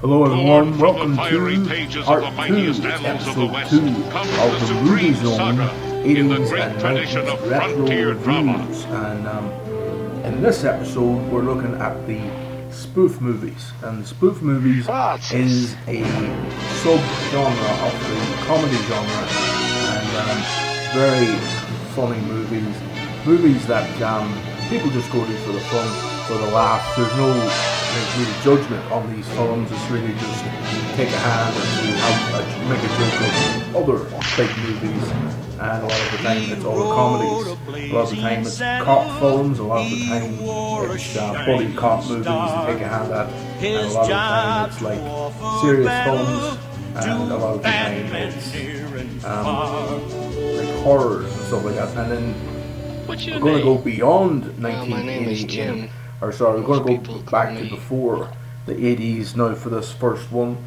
Hello everyone, welcome to Part 2, Episode 2 of the Movie Zone 80s and 90s Retro Reviews. And in this episode we're looking at the spoof movies. And the spoof movies is a sub-genre of the comedy genre. And very funny movies. Movies that people just go to for the fun, for the laugh. There's no really judgment on these films. It's really just take a hand and make a joke of other big movies. And a lot of the time it's all comedies. A lot of the time it's cop films. A lot of the time it's buddy cop movies to take a hand at. And a lot of the time it's like serious films. And a lot of the time it's like horror and stuff like that. And then we're going to go beyond 1980. We're going to go back to before the 80s now for this first one.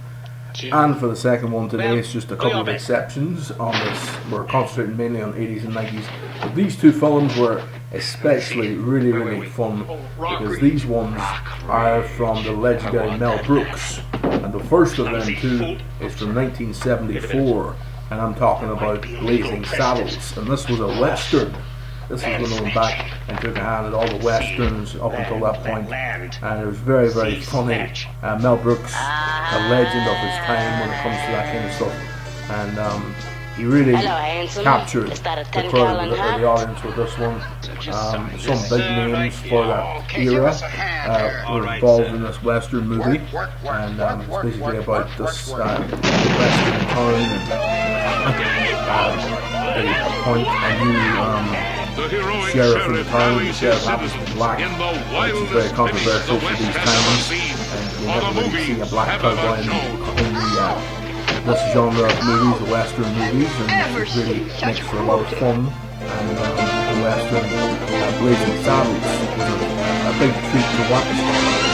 And for the second one today, it's just a couple of exceptions on this. We're concentrating mainly on 80s and 90s. But these two films were especially really fun because these ones are from the legendary Mel Brooks. And the first of them too is from 1974. And I'm talking about Blazing Saddles. And this was a Western. This is when I went back and took a hand at all the westerns up until that point, and it was very funny. Mel Brooks, a legend of his time when it comes to that kind of stuff, and he really captured the crowd, the audience with this one. Some big names for that era were involved in this western movie, and it's basically about this western town, and they appoint a new sheriff in the town. The sheriff happens to be black, which is very controversial for these times, and you never really see a black cowboy in this genre of movies, the western movies, and it really makes for a lot of fun. And the western Blazing Saddles was a big treat to watch.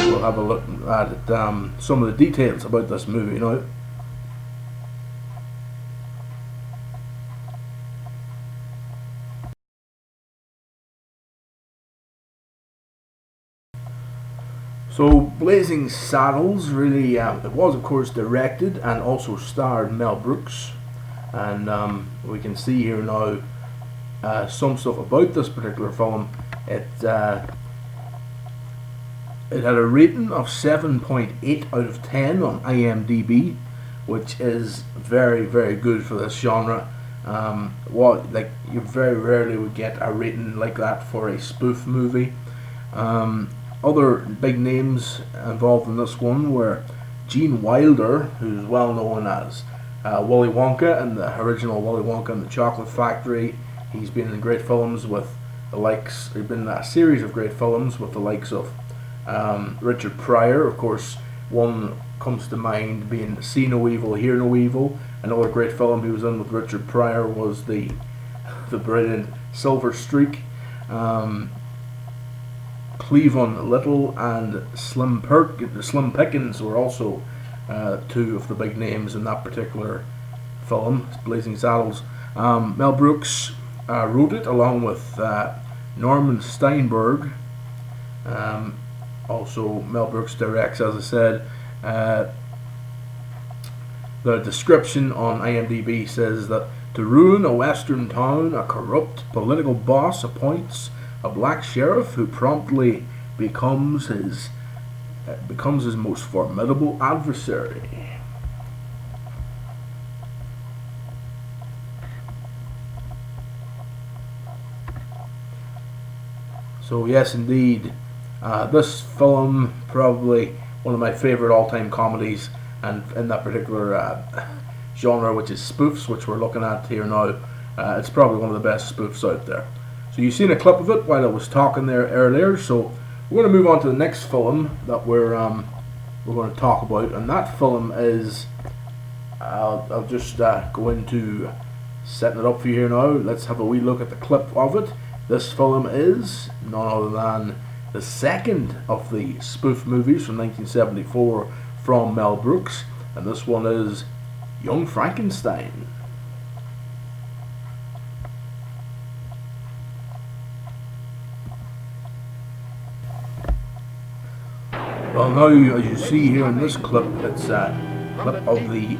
We'll have a look at some of the details about this movie now. So, Blazing Saddles really, it was of course directed and also starred Mel Brooks, and we can see here now some stuff about this particular film. It had a rating of 7.8 out of 10 on IMDb, which is very good for this genre. You very rarely would get a rating like that for a spoof movie. Other big names involved in this one were Gene Wilder, who's well known as Willy Wonka and the original Willy Wonka and the Chocolate Factory. He's been in great films with the likes, there's been a series of great films with the likes of Richard Pryor. Of course, one comes to mind being See No Evil, Hear No Evil. Another great film he was in with Richard Pryor was the brilliant Silver Streak. Cleavon Little and Slim Pickens were also two of the big names in that particular film, Blazing Saddles. Mel Brooks wrote it along with Norman Steinberg. Also, Mel Brooks directs, as I said. The description on IMDb says that to ruin a western town, a corrupt political boss appoints a black sheriff who promptly becomes his most formidable adversary. So yes, indeed, this film probably one of my favorite all-time comedies, and in that particular genre, which is spoofs, which we're looking at here now, it's probably one of the best spoofs out there. So you've seen a clip of it while I was talking there earlier. So we're going to move on to the next film that we're going to talk about, and that film is I'll just go into setting it up for you here now. Let's have a wee look at the clip of it. This film is none other than the second of the spoof movies from 1974 from Mel Brooks, and this one is Young Frankenstein. Well, now, as you see here in this clip, it's a clip of the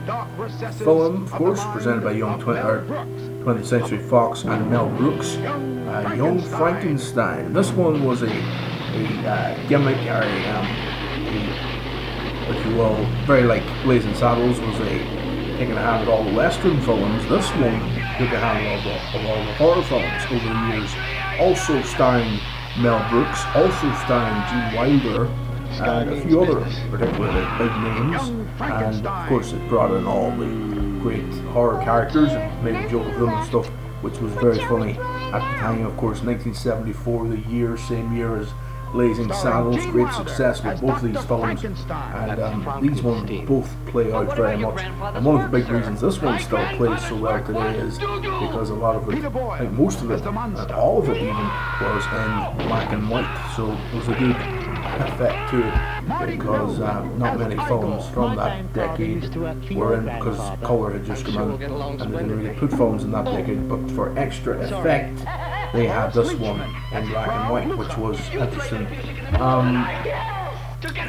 film, of course, presented by 20th Century Fox and Mel Brooks, Young Frankenstein. This one was a gimmick, or if you will, very like Blazing Saddles was taking a hand at all the Western films. This one took a hand of all the horror films over the years. Also starring Mel Brooks, also starring Gene Wilder, and a few other particularly big names, and of course it brought in all the great horror characters and made a joke of them and stuff, which was very funny at the time. Of course, 1974, the same year as Blazing Saddles, great success with both these films, and these ones both play out very much. And one of the big reasons this one still plays so well today is because a lot of it, I think most of it, and all of it even, was in black and white, so it was a good effect to it, because not many films from that decade were in, because colour had just come out and they didn't really put films in that decade, but for extra effect they had this one in black and white, which was interesting.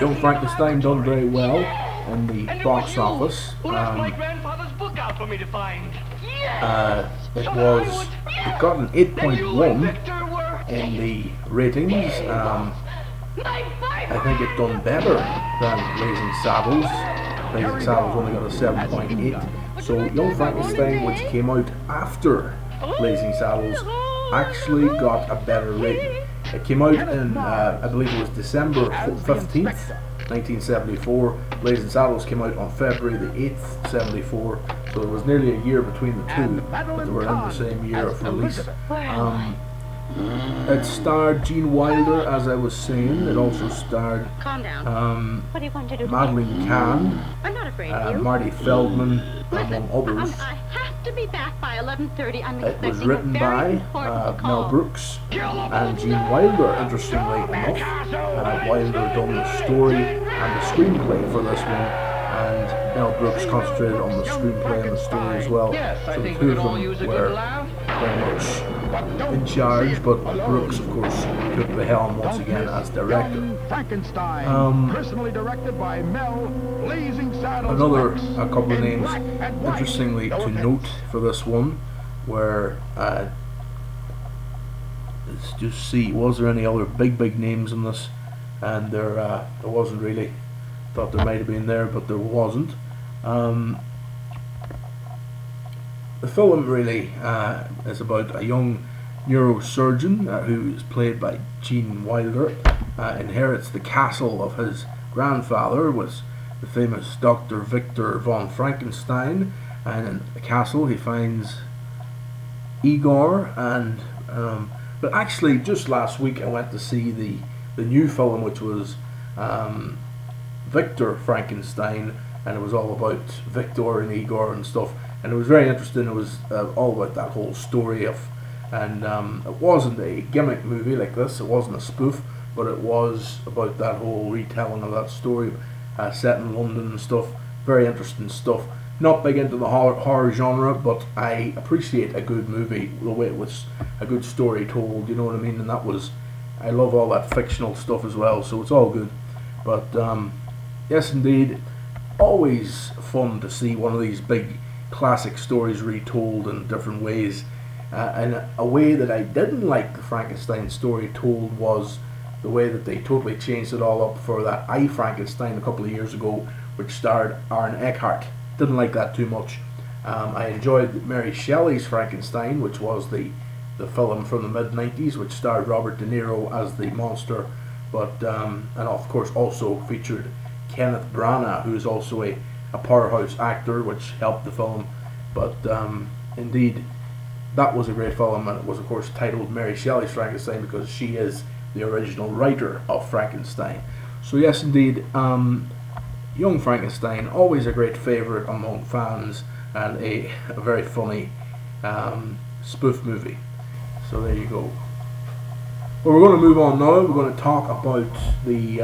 Young Frankenstein done very well in the box office. It got an 8.1 in the ratings. I think it done better than Blazing Saddles. Blazing Saddles only got a 7.8. So Young Frankenstein, which came out after Blazing Saddles, actually got a better rating. It came out in, I believe it was December 15th, 1974. Blazing Saddles came out on February the 8th, 74. So there was nearly a year between the two, but they were in the same year of release. It starred Gene Wilder, as I was saying. It also starred Madeline Kahn, Marty Feldman, among others. To be back by 11:30. It was written by Mel Brooks and Gene Wilder, interestingly enough. Wilder done the story and the screenplay for this one, and Mel Brooks concentrated on the screenplay and the story as well. So the two of them were very much in charge, but Brooks, of course, took the helm once again as director. Personally directed by Mel. Blazing Saddles. A couple of names, interestingly to note for this one, were let's just see, was there any other big names in this? And there wasn't really. Thought there might have been there, but there wasn't. The film really is about a young neurosurgeon who is played by Gene Wilder, inherits the castle of his grandfather, was the famous Dr. Victor von Frankenstein, and in the castle he finds Igor, and but actually just last week I went to see the new film, which was Victor Frankenstein, and it was all about Victor and Igor and stuff, and it was very interesting. It was all about that whole story of, and it wasn't a gimmick movie like this, it wasn't a spoof, but it was about that whole retelling of that story, set in London and stuff. Very interesting stuff. Not big into the horror genre, but I appreciate a good movie, the way it was a good story told, you know what I mean? And that was, I love all that fictional stuff as well, so it's all good. But yes indeed, always fun to see one of these big classic stories retold in different ways. And a way that I didn't like the Frankenstein story told was the way that they totally changed it all up for that I, Frankenstein a couple of years ago, which starred Aaron Eckhart. Didn't like that too much. I enjoyed Mary Shelley's Frankenstein, which was the film from the mid-90s, which starred Robert De Niro as the monster, but and of course also featured Kenneth Branagh, who is also a powerhouse actor, which helped the film. But indeed, that was a great film, and it was of course titled Mary Shelley's Frankenstein because she is the original writer of Frankenstein. So yes indeed, Young Frankenstein, always a great favourite among fans, and a very funny spoof movie. So there you go. Well, we're going to move on now. We're going to talk about the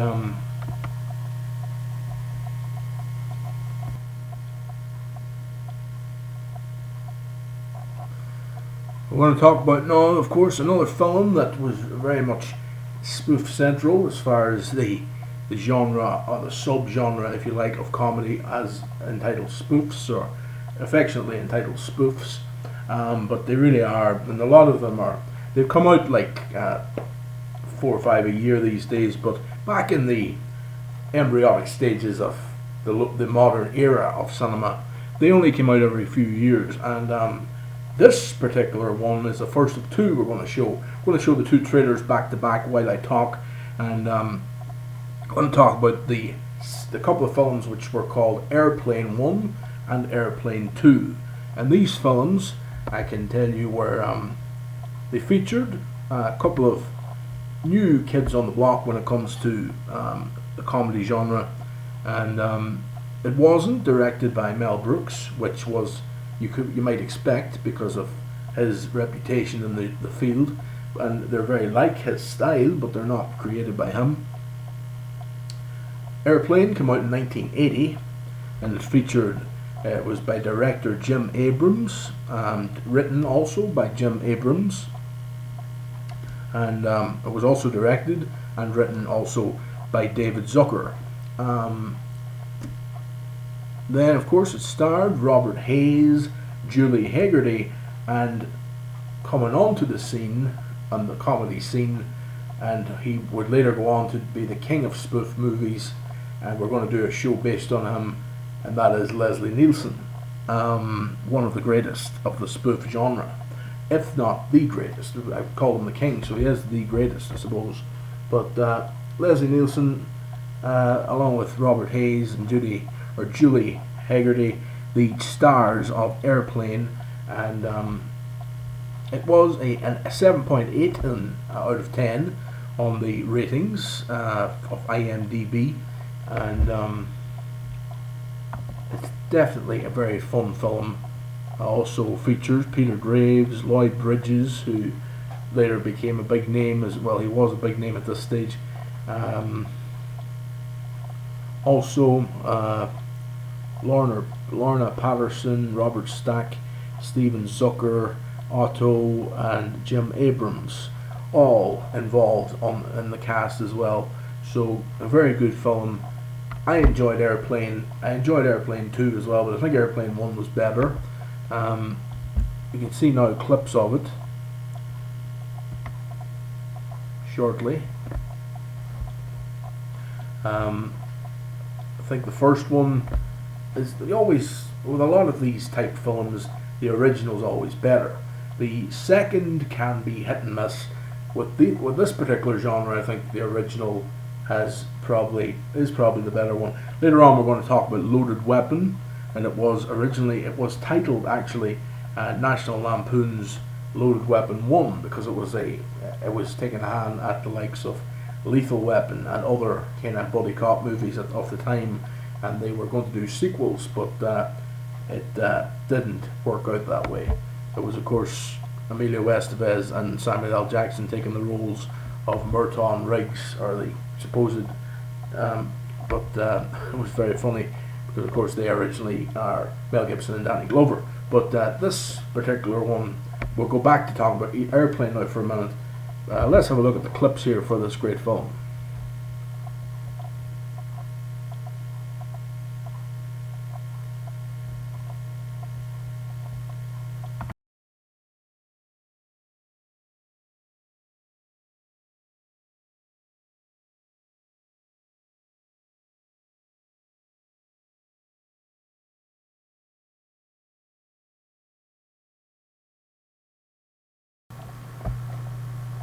we're going to talk about now, of course, another film that was very much spoof central as far as the the genre, or the subgenre, if you like, of comedy, as entitled spoofs, or affectionately entitled spoofs. But they really are, and a lot of them are. They've come out like 4 or 5 a year these days, but back in the embryonic stages of the modern era of cinema, they only came out every few years. And this particular one is the first of two we're going to show. We're going to show the two trailers back to back while I talk, and I'm going to talk about the couple of films which were called Airplane 1 and Airplane 2. And these films, I can tell you, were they featured a couple of new kids on the block when it comes to the comedy genre, and it wasn't directed by Mel Brooks, which was you might expect because of his reputation in the field, and they're very like his style, but they're not created by him. Airplane came out in 1980, and it featured. It was by director Jim Abrams, and written also by Jim Abrams, and it was also directed and written also by David Zucker. Then, of course, it starred Robert Hayes, Julie Haggerty, and coming onto the scene, on the comedy scene, and he would later go on to be the king of spoof movies, and we're going to do a show based on him, and that is Leslie Nielsen, one of the greatest of the spoof genre, if not the greatest. I would call him the king, so he is the greatest, I suppose. But Leslie Nielsen, along with Robert Hayes and Julie Haggerty, the stars of Airplane, and it was a 7.8 out of 10 on the ratings of IMDb, and it's definitely a very fun film. Also features Peter Graves, Lloyd Bridges, who later became a big name as well. He was a big name at this stage. Also Lorna Patterson, Robert Stack, Steven Zucker, Otto, and Jim Abrams, all involved in the cast as well. So a very good film. I enjoyed Airplane. I enjoyed Airplane 2 as well, but I think Airplane 1 was better. You can see now clips of it shortly. I think the first one is always, with a lot of these type films, the original's always better. The second can be hit and miss. With this particular genre, I think the original is probably the better one. Later on, we're going to talk about Loaded Weapon, and it was titled actually National Lampoon's Loaded Weapon 1, because it was taking a hand at the likes of Lethal Weapon and other kind of buddy cop movies of the time, and they were going to do sequels, but it didn't work out that way. It was, of course, Emilio Estevez and Samuel L. Jackson taking the roles of Merton Riggs, or the supposed, but it was very funny because, of course, they originally are Mel Gibson and Danny Glover. But this particular one, we'll go back to talking about Airplane now for a minute. Let's have a look at the clips here for this great film.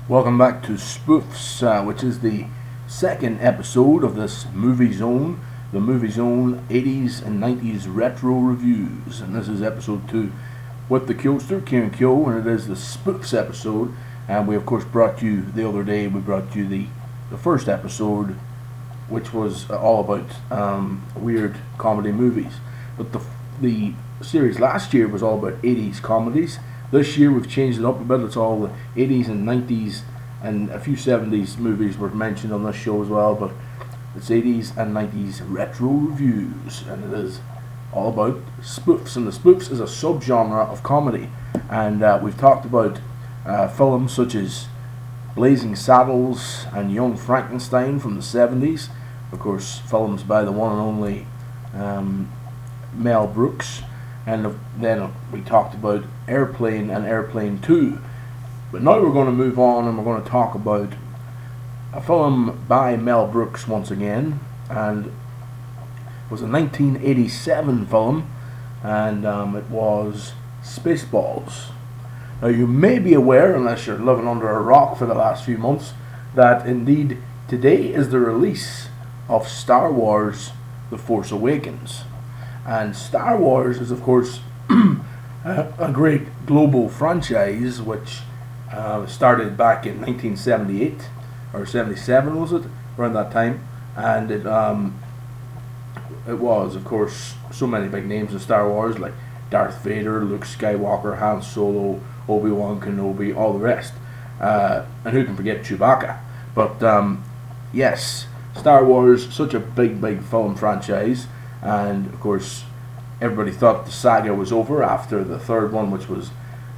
Welcome back to Spoofs, which is the second episode of this Movie Zone, the Movie Zone 80s and 90s Retro Reviews, and this is episode 2 with the Kyoster, Kieran Kyo, and it is the Spoofs episode. And we, of course, brought you the other day, we brought you the first episode, which was all about weird comedy movies. But the series last year was all about 80s comedies. This year we've changed it up a bit. It's all the 80s and 90s, and a few 70s movies were mentioned on this show as well, but it's 80s and 90s retro reviews, and it is all about spoofs. And the spoofs is a subgenre of comedy, and we've talked about films such as Blazing Saddles and Young Frankenstein from the 70s. of course, films by the one and only Mel Brooks. And then we talked about Airplane and Airplane 2. But now we're going to move on and we're going to talk about a film by Mel Brooks once again. And it was a 1987 film, and it was Spaceballs. Now you may be aware, unless you're living under a rock for the last few months, that indeed today is the release of Star Wars The Force Awakens. And Star Wars is, of course, a great global franchise which started back in 1978 or 77, was it, around that time. And it was, of course, so many big names in Star Wars, like Darth Vader, Luke Skywalker, Han Solo, Obi-Wan Kenobi, all the rest. And who can forget Chewbacca? But yes, Star Wars, such a big film franchise. And of course, everybody thought the saga was over after the third one, which was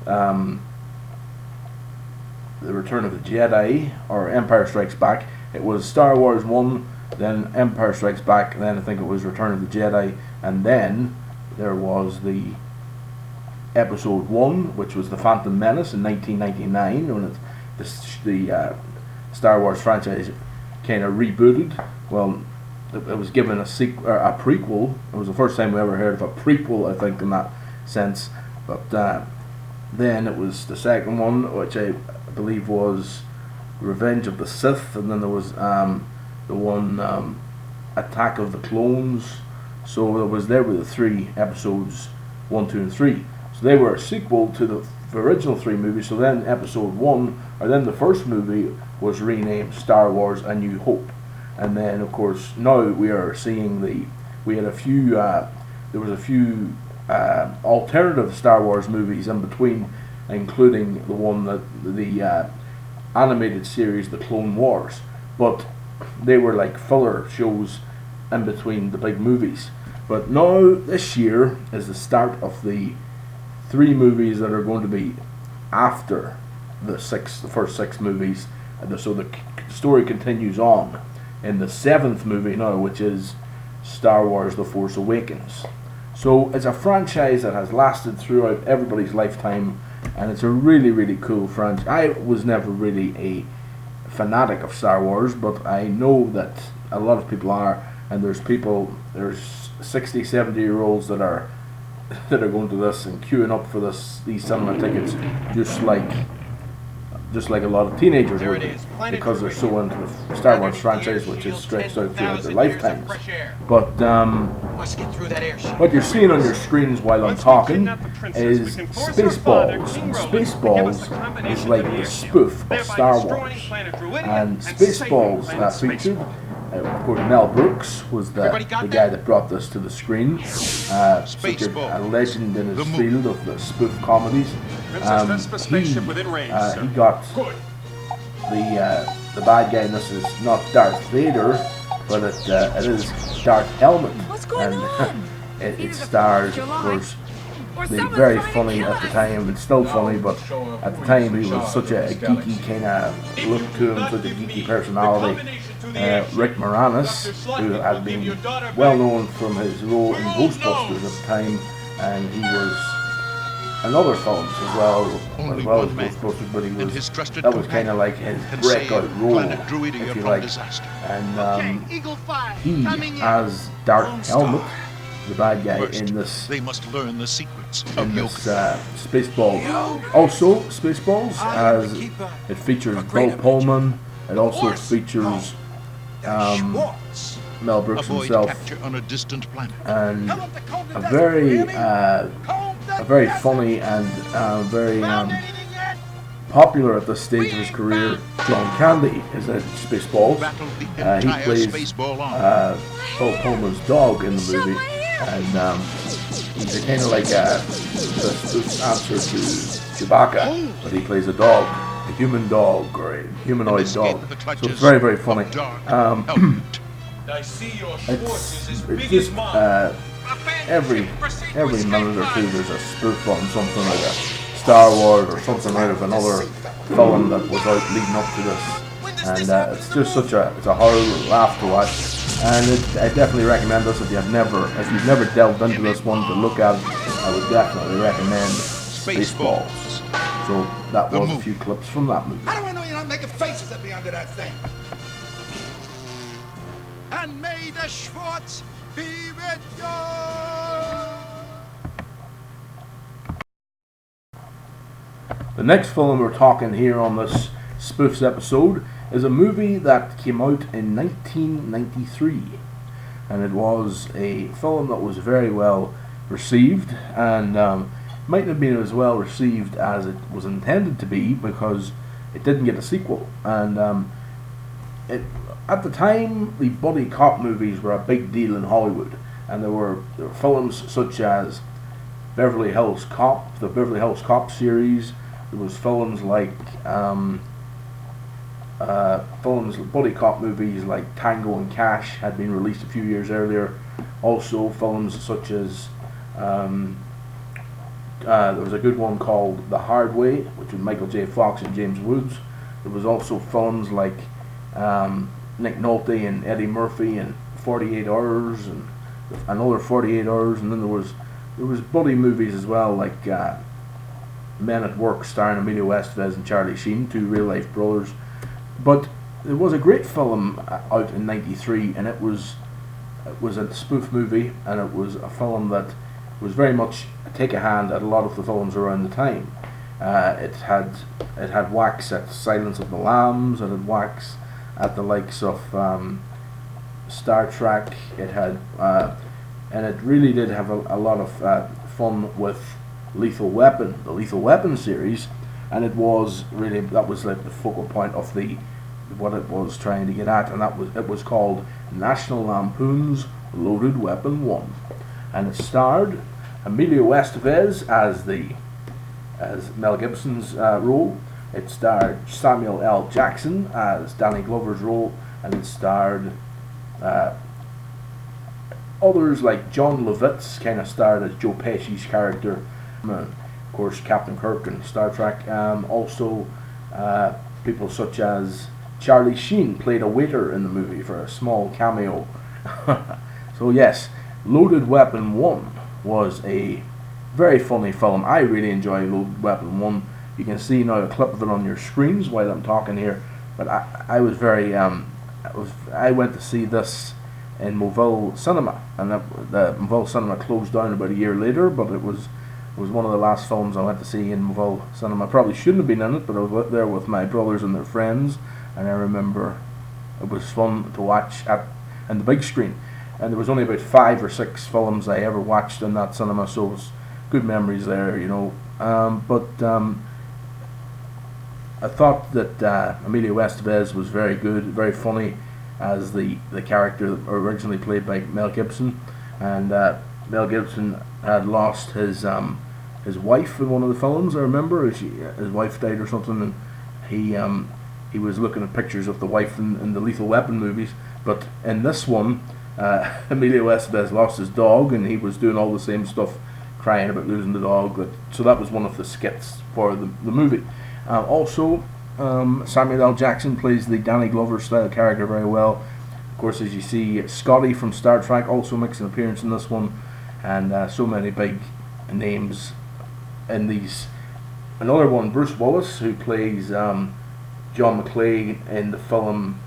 The Return of the Jedi, or Empire Strikes Back. It was Star Wars 1, then Empire Strikes Back, and then I think it was Return of the Jedi, and then there was the Episode 1, which was The Phantom Menace in 1999, when the Star Wars franchise kind of rebooted. Well, it was given a prequel. It was the first time we ever heard of a prequel, I think, in that sense. But then it was the second one, which I believe was Revenge of the Sith, and then there was the one Attack of the Clones. So there were the three episodes 1, 2, and 3. So they were a sequel to the original three movies. So then Episode 1, or then the first movie, was renamed Star Wars: A New Hope. And then, of course, now we are seeing there was a few alternative Star Wars movies in between, including the one the animated series, The Clone Wars. But they were like filler shows in between the big movies. But now, this year, is the start of the 3 movies that are going to be after the first 6 movies. And so the story continues on in the 7th movie now, which is Star Wars The Force Awakens. So it's a franchise that has lasted throughout everybody's lifetime, and it's a really cool franchise. I was never really a fanatic of Star Wars, but I know that a lot of people are, and there's 60, 70-year-olds that are going to this and queuing up for these cinema tickets, just like a lot of teenagers would, because they're so into the Star Wars franchise, which is stretched out throughout their lifetimes. But what you're seeing on your screens while I'm talking is Spaceballs, and Spaceballs is like the spoof of Star Wars. And Spaceballs featured, of course, Mel Brooks was the guy that brought this to the screen. Such a legend in his field of the spoof comedies. He got the bad guy, and this is not Darth Vader, but it is Darth Helmet. And it stars, of course, the very funny at the time. It's still funny, but at the time he was such a geeky kind of look to him, such a geeky personality. Rick Moranis, who had been well known from his role in Ghostbusters at the time, and he was in other films as well as Ghostbusters, but that was kind of like his breakout role, if you like. And he, as Darth Helmet, the bad guy in this Spaceballs. Also, Spaceballs, as it features Bill Pullman. It also features Mel Brooks himself, and a very funny and very popular at this stage of his career, John Candy is in Spaceballs. He plays Bill Pullman's dog in the movie, and he's kind of like the answer to Chewbacca, but he plays a dog, a human dog, or a humanoid dog. So it's very funny. It's just every minute or two there's a spoof on something like a Star Wars or something out of another film that was out leading up to this, and it's just it's a horror laugh to watch. and I definitely recommend this if you've never delved into this one to look at it. I would definitely recommend Spaceballs. So that was a few clips from that movie. How do I know you're not making faces at me under that thing? And may the Schwartz be with you! The next film we're talking here on this Spoofs episode is a movie that came out in 1993, and it was a film that was very well received, and mightn't have been as well received as it was intended to be because it didn't get a sequel. And at the time, the buddy cop movies were a big deal in Hollywood, and there were films such as Beverly Hills Cop, the Beverly Hills Cop series. There was films like buddy cop movies like Tango and Cash had been released a few years earlier. Also films such as there was a good one called The Hard Way, which was Michael J. Fox and James Woods. There was also films like Nick Nolte and Eddie Murphy and 48 Hours and another 48 Hours, and then there was buddy movies as well, like Men at Work, starring Emilio Estevez and Charlie Sheen, two real life brothers. But there was a great film out in '93, and it was a spoof movie, and it was a film that was very much take a hand at a lot of the films around the time. It had whacks at Silence of the Lambs, it had whacks at the likes of Star Trek. It had and it really did have a lot of fun with Lethal Weapon, the Lethal Weapon series, and it was really, that was like the focal point of what it was trying to get at, and it was called National Lampoon's Loaded Weapon 1, and it starred Emilio Estevez as Mel Gibson's role. It starred Samuel L. Jackson as Danny Glover's role, and it starred others like John Lovitz kind of starred as Joe Pesci's character. Of course, Captain Kirk and Star Trek. Also, people such as Charlie Sheen played a waiter in the movie for a small cameo. So yes, Loaded Weapon 1 was a very funny film. I really enjoy Loaded Weapon 1. You can see now a clip of it on your screens while I'm talking here. But I was very I went to see this in Moville Cinema, and the Moville Cinema closed down about a year later. But it was one of the last films I went to see in Moville Cinema. Probably shouldn't have been in it, but I was there with my brothers and their friends, and I remember it was fun to watch in the big screen. And there was only about 5 or 6 films I ever watched in that cinema, so it was good memories there, you know. I thought that Emilio Estevez was very good, very funny as the character originally played by Mel Gibson, and Mel Gibson had lost his wife in one of the films. I remember his wife died or something, and he was looking at pictures of the wife in the Lethal Weapon movies. But in this one, Emilio Estevez lost his dog, and he was doing all the same stuff, crying about losing the dog. So that was one of the skits for the movie. Also, Samuel L. Jackson plays the Danny Glover style character very well. Of course, as you see, Scotty from Star Trek also makes an appearance in this one, and so many big names in these. Another one, Bruce Willis, who plays John McClane in the film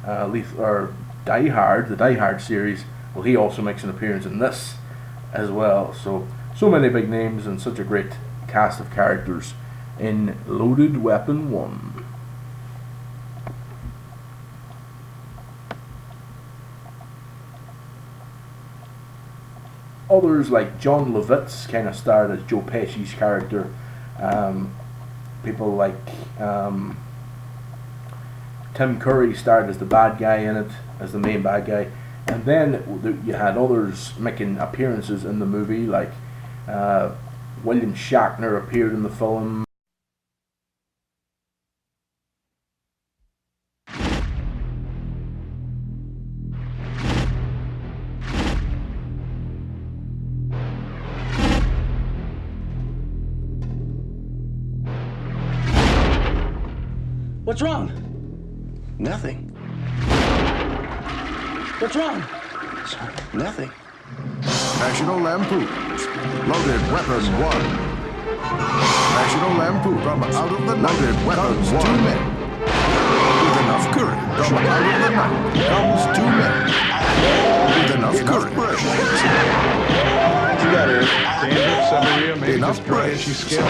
Die Hard, the Die Hard series. Well, he also makes an appearance in this as well. So many big names and such a great cast of characters in Loaded Weapon 1. Others like John Lovitz kind of starred as Joe Pesci's character. People like Tim Curry starred as the bad guy in it, as the main bad guy. And then you had others making appearances in the movie, like William Shatner appeared in the film. What's wrong? Nothing. What's wrong? Nothing. National Lampoons. Loaded Weapon 1. National Lampoon. From out of the night loaded weapons 2 men. With enough courage. From out of the night comes 2 men. With enough courage. You got her. Dandruff, seborrhea, maybe Enough just dry itchy scalp.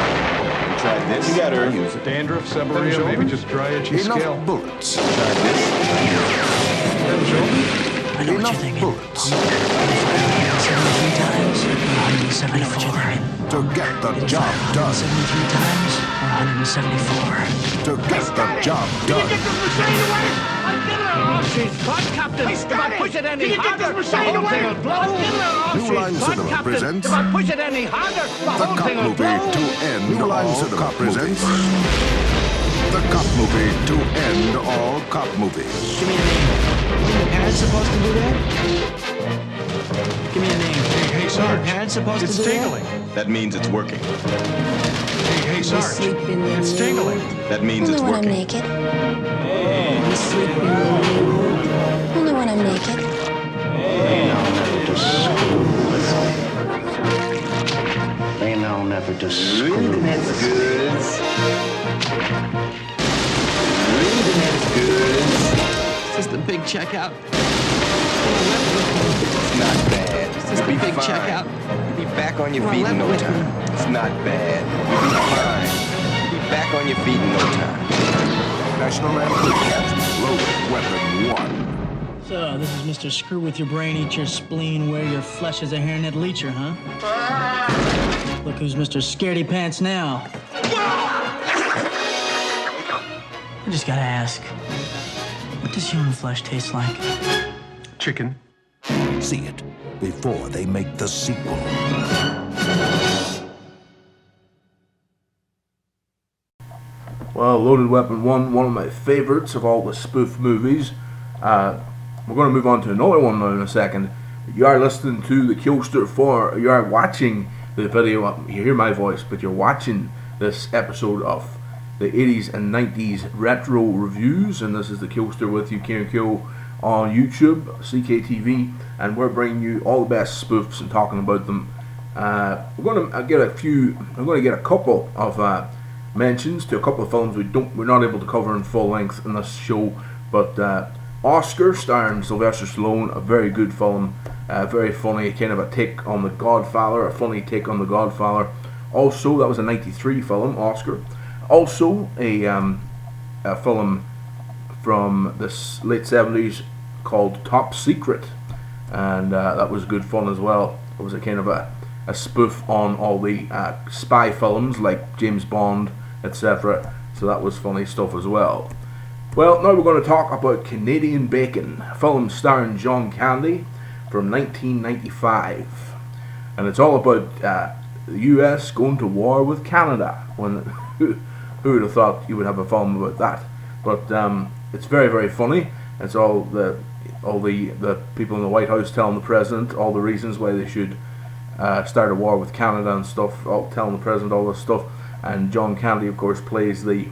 Try this. You got her. Dandruff, seborrhea, maybe just dry itchy scalp. Enough bullets. Try this. I know what you're thinking. Bullets. 73 times, 174. To get the job done. 73 times, 174. To get the job done. New Line Cinema presents the cop movie to end all cop presents the cop movie to end all cop movies. Give me a name. Were your parents supposed to do that? Give me a name. Hey, Were Sarge. your parents supposed It's to do tingling. That means it's working. Hey, Sarge. It's tingling. That means Only it's when I'm working. naked. You sleep in the nude. Only when I'm naked. They know never to screw. Reading is good. Reading is good. Is this the big checkout? It's not bad. Is this the You'll be big fine. checkout? You'll be back on your Well, feet in no let- time. It's not bad. You'll be fine. You'll be back on your feet in no time. National Lampoons. Loaded Weapon 1. So, this is Mr. Screw with your brain, eat your spleen, wear your flesh as a hairnet leecher, huh? Look who's Mr. Scaredy Pants now. I just gotta ask, what does human flesh taste like? Chicken. See it before they make the sequel. Well, Loaded Weapon 1, one of my favorites of all the spoof movies. We're going to move on to another one now in a second. You are listening to the Killster 4. You are watching the video. You hear my voice, but you're watching this episode of the 80s and 90s retro reviews. And this is the Killster with you, King Kill, on YouTube, CKTV. And we're bringing you all the best spoofs and talking about them. We're going to get a few. I'm going to get a couple of mentions to a couple of films we're not able to cover in full length in this show, but Oscar, starring Sylvester Stallone, a very good film, very funny, kind of a take on The Godfather, a funny take on The Godfather. Also, that was a '93 film, Oscar. Also, a film from the late '70s called Top Secret, and that was good fun as well. It was a kind of a spoof on all the spy films like James Bond, etc. So that was funny stuff as well. Well, now we're going to talk about Canadian Bacon, a film starring John Candy from 1995. And it's all about the US going to war with Canada. Who would have thought you would have a film about that? But it's very, very funny. It's all the people in the White House telling the president all the reasons why they should start a war with Canada and stuff, all telling the president all this stuff. And John Candy, of course, plays the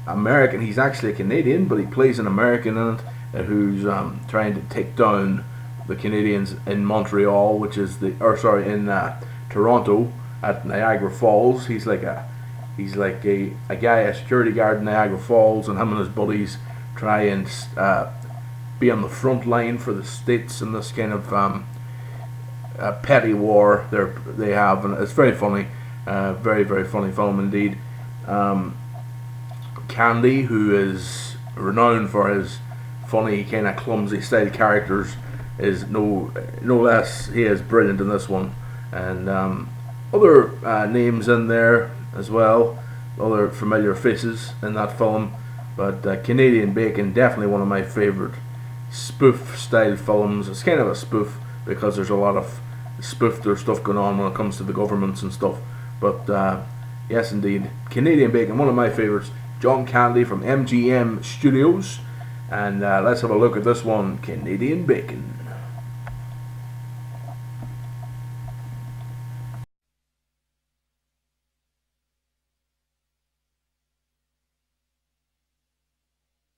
American. He's actually a Canadian, but he plays an American in it who's trying to take down the Canadians in Montreal, which is in Toronto at Niagara Falls. He's like a guy, a security guard in Niagara Falls, and him and his buddies try and be on the front line for the states in this kind of petty war they have, and it's very funny, very, very funny film indeed. Candy, who is renowned for his funny, kind of clumsy style characters, is no less. He is brilliant in this one, and other names in there as well, other familiar faces in that film. But Canadian Bacon, definitely one of my favourite spoof style films. It's kind of a spoof because there's a lot of spoofed stuff going on when it comes to the governments and stuff. But yes, indeed, Canadian Bacon, one of my favourites. John Candy from MGM Studios, and let's have a look at this one, Canadian Bacon.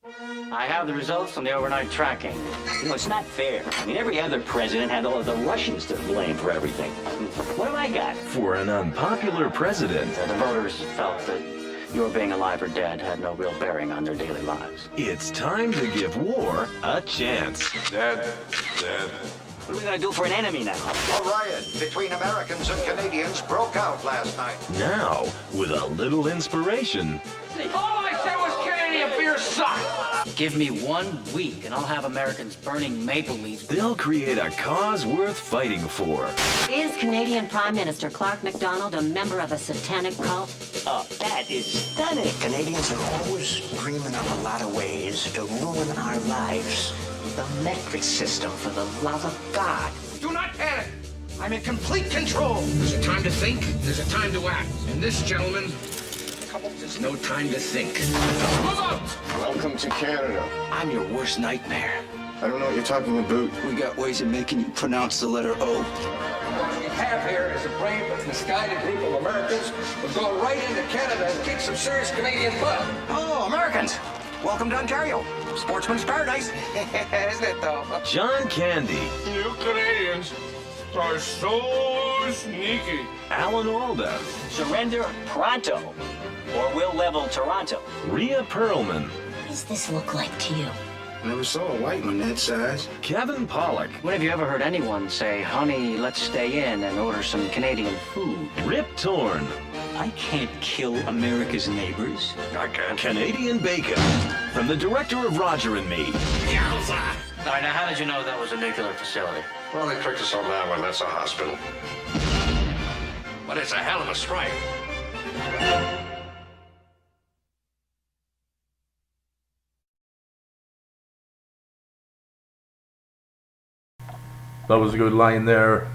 I have the results from the overnight tracking. You know, it's not fair. I mean, every other president had all of the Russians to blame for everything. What have I got? For an unpopular president, The voters felt that your being alive or dead had no real bearing on their daily lives. it's time to give war a chance. Dead. What are we going to do for an enemy now? A riot between Americans and Canadians broke out last night. Now, with a little inspiration, All I said was Canadian beer sucks. Give me 1 week and I'll have Americans burning maple leaves. they'll create a cause worth fighting for. Is Canadian Prime Minister Clark MacDonald a member of a satanic cult? Oh, that is stunning. Canadians are always dreaming up a lot of ways to ruin our lives. The metric system, for the love of God. Do not panic. I'm in complete control. There's a time to think. There's a time to act. And this, gentlemen, there's no time to think. Move out! Welcome to Canada. I'm your worst nightmare. I don't know what you're talking about. We got ways of making you pronounce the letter O. What we have here is a brave but misguided group of Americans who go right into Canada and kick some serious Canadian butt. Oh, Americans! Welcome to Ontario. Sportsman's paradise. Isn't it, though? John Candy, You Canadians are so sneaky. Alan Alda, Surrender pronto, or we'll level Toronto. Rhea Perlman, What does this look like to you? Never saw a white one that size. Kevin Pollak, When have you ever heard anyone say, honey, let's stay in and order some Canadian food? Rip Torn, I can't kill America's neighbors. I can. Canadian Bacon, from the director of Roger and Me. All right, now how did you know that was a nuclear facility? Well, they tricked us on that one. That's a hospital. But it's a hell of a strike. That was a good line there.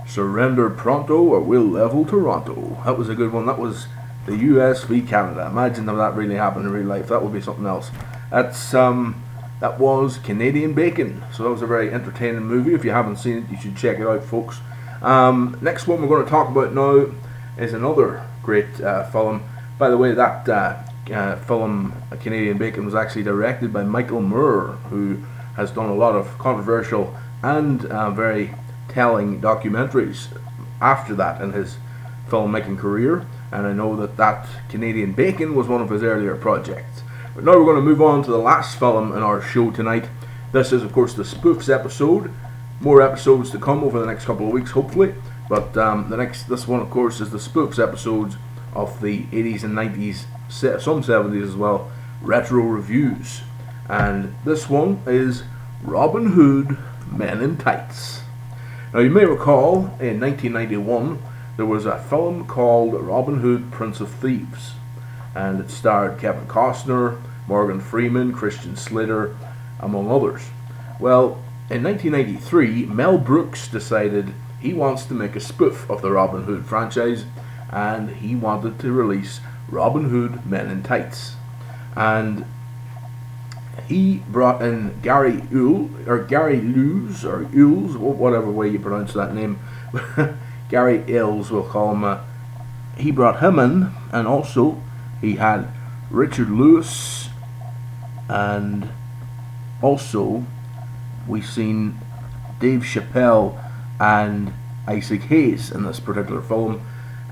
Surrender pronto or we'll level Toronto. That was a good one. That was the US v Canada. Imagine if that really happened in real life. That would be something else. That was Canadian Bacon. So that was a very entertaining movie. If you haven't seen it, you should check it out, folks. Next one we're going to talk about now is another great film. By the way, that film, Canadian Bacon, was actually directed by Michael Moore, who has done a lot of controversial and very telling documentaries after that in his filmmaking career. And I know that Canadian Bacon was one of his earlier projects. But now we're going to move on to the last film in our show tonight. This is, of course, the Spoofs episode. More episodes to come over the next couple of weeks, hopefully. But this one, of course, is the Spoofs episodes of the 80s and 90s, some 70s as well, retro reviews. And this one is Robin Hood Men in Tights. Now, you may recall, in 1991, there was a film called Robin Hood, Prince of Thieves. And it starred Kevin Costner, Morgan Freeman, Christian Slater, among others. Well, in 1993, Mel Brooks decided he wants to make a spoof of the Robin Hood franchise, and he wanted to release Robin Hood Men in Tights. And he brought in Gary Lewes, whatever way you pronounce that name. Gary Ills, we'll call him. He brought him in, and also he had Richard Lewis, and also we've seen Dave Chappelle and Isaac Hayes in this particular film,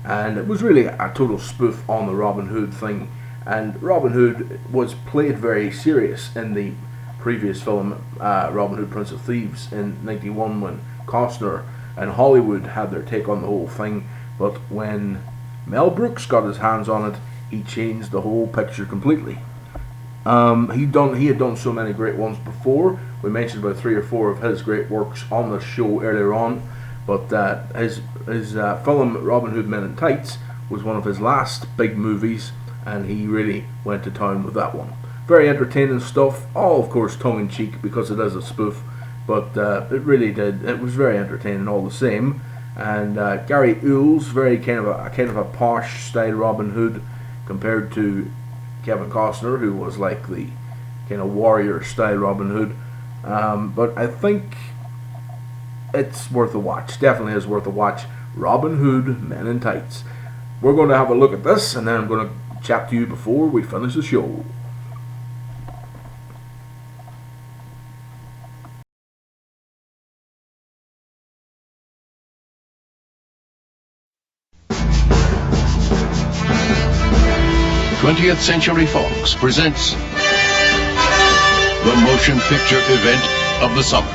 and it was really a total spoof on the Robin Hood thing. And Robin Hood was played very serious in the previous film, Robin Hood, Prince of Thieves, in 91, when Costner and Hollywood had their take on the whole thing. But when Mel Brooks got his hands on it, he changed the whole picture completely. He had done so many great ones before. We mentioned about 3 or 4 of his great works on the show earlier on. But his film Robin Hood Men in Tights was one of his last big movies, and he really went to town with that one. Very entertaining stuff, all of course tongue-in-cheek because it is a spoof, but it was very entertaining all the same. And Gary Ills, very kind of a posh style Robin Hood compared to Kevin Costner, who was like the kind of warrior style Robin Hood. But I think it's worth a watch. Definitely is worth a watch. Robin Hood Men in Tights. We're going to have a look at this, and then I'm going to chat to you before we finish the show. 20th Century Fox presents the motion picture event of the summer.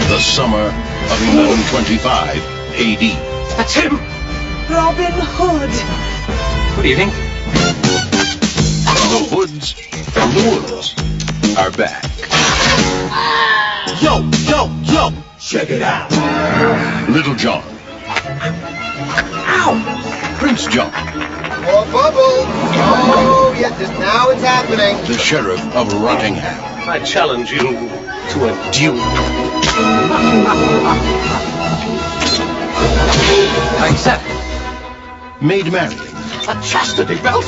The summer of 1125 AD. That's him! Robin Hood! What do you think? The Hoods from the Woods are back. Yo! Check it out! Little John. Ow! Prince John. More bubble! Oh, yes, now it's happening. The Sheriff of Rottingham. I challenge you to a duel. I accept. Maid Marian. A chastity belt?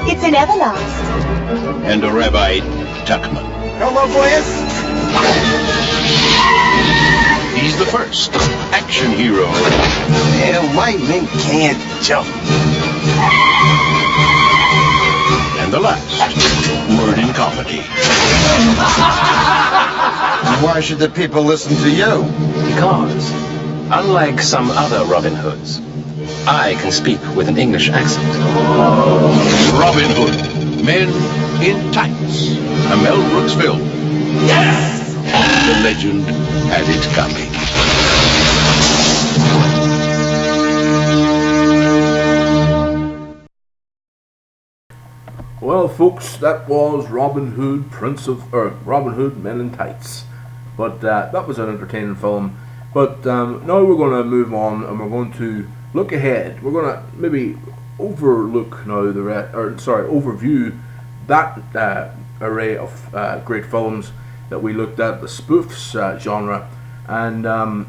It's an everlast. And a Rabbi Tuckman. Come on, boys! He's the first action hero. Yeah, white men can't jump. And the last word in comedy. Why should the people listen to you? Because, unlike some other Robin Hoods, I can speak with an English accent. Robin Hood, Men in Tights, a Mel Brooks film. Yes! The legend had it coming. Well, folks, that was Robin Hood, Robin Hood, Men in Tights. But that was an entertaining film. But now we're going to move on, and we're going to look ahead. We're going to maybe overview that array of great films that we looked at, the spoofs genre, and I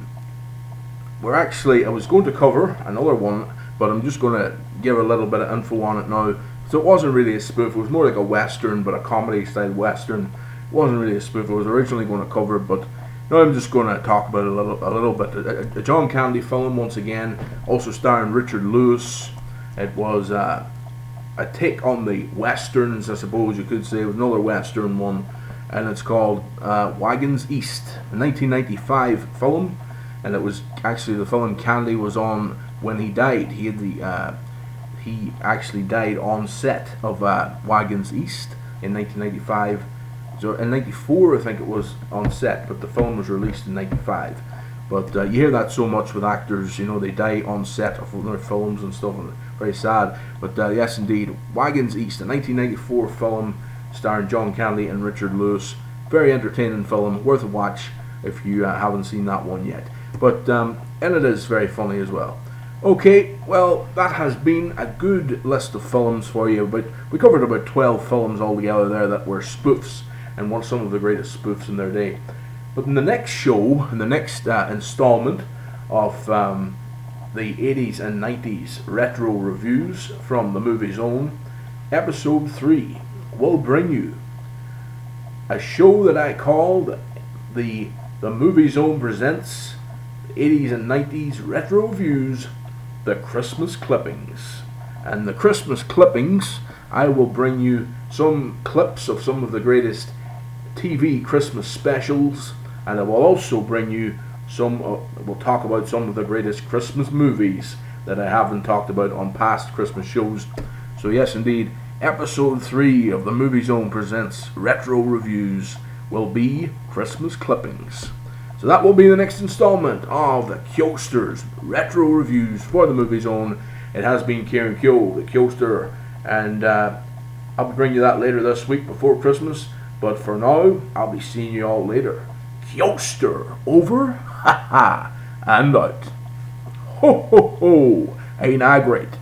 was going to cover another one, but I'm just going to give a little bit of info on it now. So it wasn't really a spoof, it was more like a western, but a comedy style western. It wasn't really a spoof, I was originally going to cover it, but now I'm just going to talk about it a little bit. A John Candy film, once again, also starring Richard Lewis. It was a take on the westerns, I suppose you could say. It was another western one, and it's called Wagons East, a 1995 film, and it was actually the film Candy was on when he died. He actually died on set of Wagons East in 1995. So in 94, I think it was on set, but the film was released in 95. But you hear that so much with actors, they die on set of their films and stuff, and very sad. But yes, indeed, Wagons East, a 1994 film starring John Candy and Richard Lewis. Very entertaining film, worth a watch if you haven't seen that one yet. But and it is very funny as well. Okay, well, that has been a good list of films for you, but we covered about 12 films altogether there that were spoofs, and were some of the greatest spoofs in their day. But in the next show, in the next installment of the 80s and 90s retro reviews from the Movie Zone, episode 3 will bring you a show that I called the Movie Zone Presents 80s and 90s Retro Reviews, the Christmas Clippings. And the Christmas Clippings, I will bring you some clips of some of the greatest TV Christmas specials, and I will also bring you we'll talk about some of the greatest Christmas movies that I haven't talked about on past Christmas shows. So yes, indeed, episode 3 of the Movie Zone Presents Retro Reviews will be Christmas Clippings. So that will be the next installment of the Kyosters Retro Reviews for the Movie Zone. It has been Kieran Kyo, the Kyoster, and I'll be bringing you that later this week before Christmas. But for now, I'll be seeing you all later. Kyoster, over, ha ha, and out. Ho ho ho, ain't I great?